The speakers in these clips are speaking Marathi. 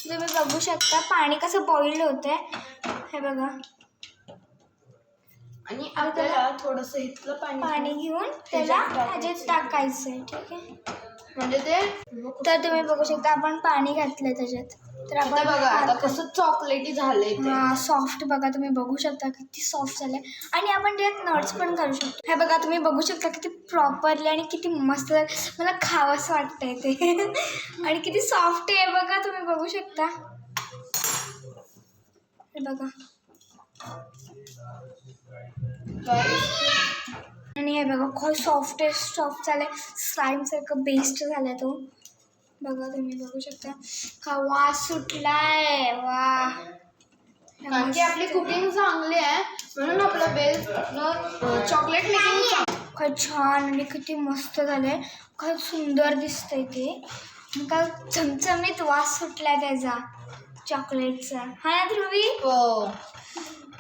तुम्ही बघू शकता पाणी कसं बॉइल्ड होतंय हे बघा. आणि आपल्याला थोडंसं इथलं पाणी घेऊन त्याला ह्याच्यात टाकायचं आहे. ठीक आहे, म्हणजे ते तर तुम्ही बघू शकता आपण पाणी घातलंय त्याच्यात. तर आपण बघा आता कसं चॉकलेटी झालंय ते. सॉफ्ट बघा, तुम्ही बघू शकता किती सॉफ्ट झालंय. आणि आपण त्यात नट्स पण घालू शकतो. हे बघा तुम्ही बघू शकता किती प्रॉपरली आणि किती मस्त मला खावंसं वाटतंय ते. आणि किती सॉफ्ट आहे बघा, तुम्ही बघू शकता. हे बघा आणि हे बघा खूप सॉफ्ट झालंय, स्लाईम सारखं बेस्ट झालाय तो. बघा तुम्ही बघू शकता हा वास सुटलाय. वा, कारण की आपली कुकिंग चांगली आहे म्हणून आपलं बेस्ट चॉकलेट मेकिंग काय छान आणि किती मस्त झालंय. काय सुंदर दिसतंय ते. काय चमचमीत वास सुटलाय त्याचा चॉकलेटचा. हा ना ध्रुवी? हो,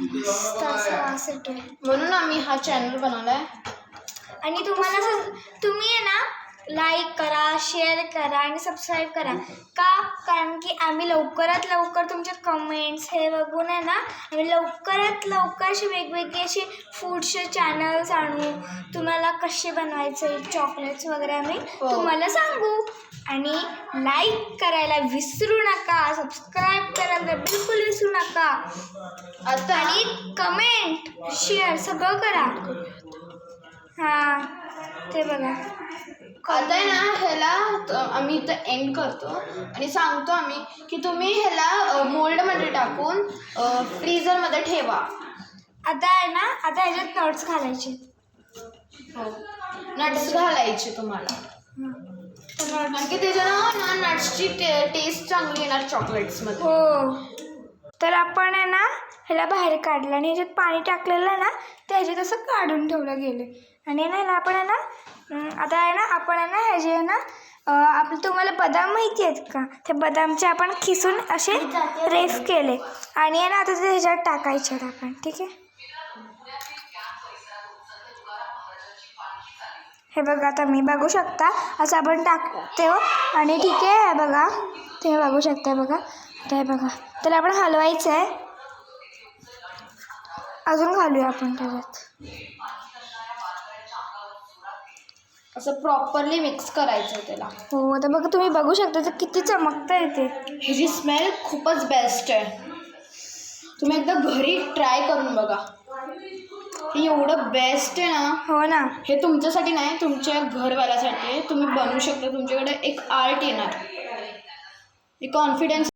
मस्त असा वास येतोय. म्हणून आम्ही हा चॅनल बनवलाय. आणि तुम्ही आहे ना लाईक करा, शेअर करा आणि सबस्क्राईब करा. का? कारण की आम्ही लवकरात लवकर तुमचे कमेंट्स हे बघून आहे ना आम्ही लवकरात लवकर असे वेगवेगळे असे फूडचे चॅनल्स आणू. तुम्हाला कसे बनवायचे चॉकलेट्स वगैरे आम्ही तुम्हाला सांगू. आणि लाईक करायला विसरू नका, सबस्क्राईब करायला बिलकुल विसरू नका. आणि कमेंट शेअर सगळं करा. हां, ते बघा आता आहे ना ह्याला आम्ही इथं एंड करतो आणि सांगतो आम्ही की तुम्ही ह्याला मोल्डमध्ये टाकून फ्रीझरमध्ये ठेवा. आता आहे ना आता ह्याच्यात नट्स घालायचे. हो, नट्स घालायचे तुम्हाला. कारण की त्याच्यानं ना नट्सची टेस्ट चांगली येणार चॉकलेट्समध्ये. हो, तर आपण आहे ना ह्याला बाहेर काढलं आणि ह्याच्यात पाणी टाकलेलं आहे ना ते ह्याच्यात असं काढून ठेवलं गेलं. आणि ना आपण आहे ना आता आहे ना आपण आहे ना ह्याचे आहे ना आपलं तुम्हाला बदाम माहिती आहेत का? ते बदामचे आपण खिसून असे रेफ केले आणि आहे ना आता ते ह्याच्यात टाकायचे आहेत आपण. ठीक आहे, हे बघा आता मी बघू शकता असं आपण टाकतो आणि ठीक आहे बघा तुम्ही बघू शकता. बघा आता हे बघा तर आपण हलवायचं आहे. अजून घालूया आपण त्याच्यात. असं प्रॉपरली मिक्स करायचं त्याला. हो, आता बघा तुम्ही बघू शकता तर किती चमकतं येते. ह्याची स्मेल खूपच बेस्ट आहे. तुम्ही एकदा घरी ट्राय करून बघा. हे एवढं बेस्ट आहे ना. हो ना, हे तुमच्यासाठी नाही, तुमच्या घरवाल्यासाठी तुम्ही बनवू शकता. तुमच्याकडे एक आर्ट येणार, एक कॉन्फिडन्स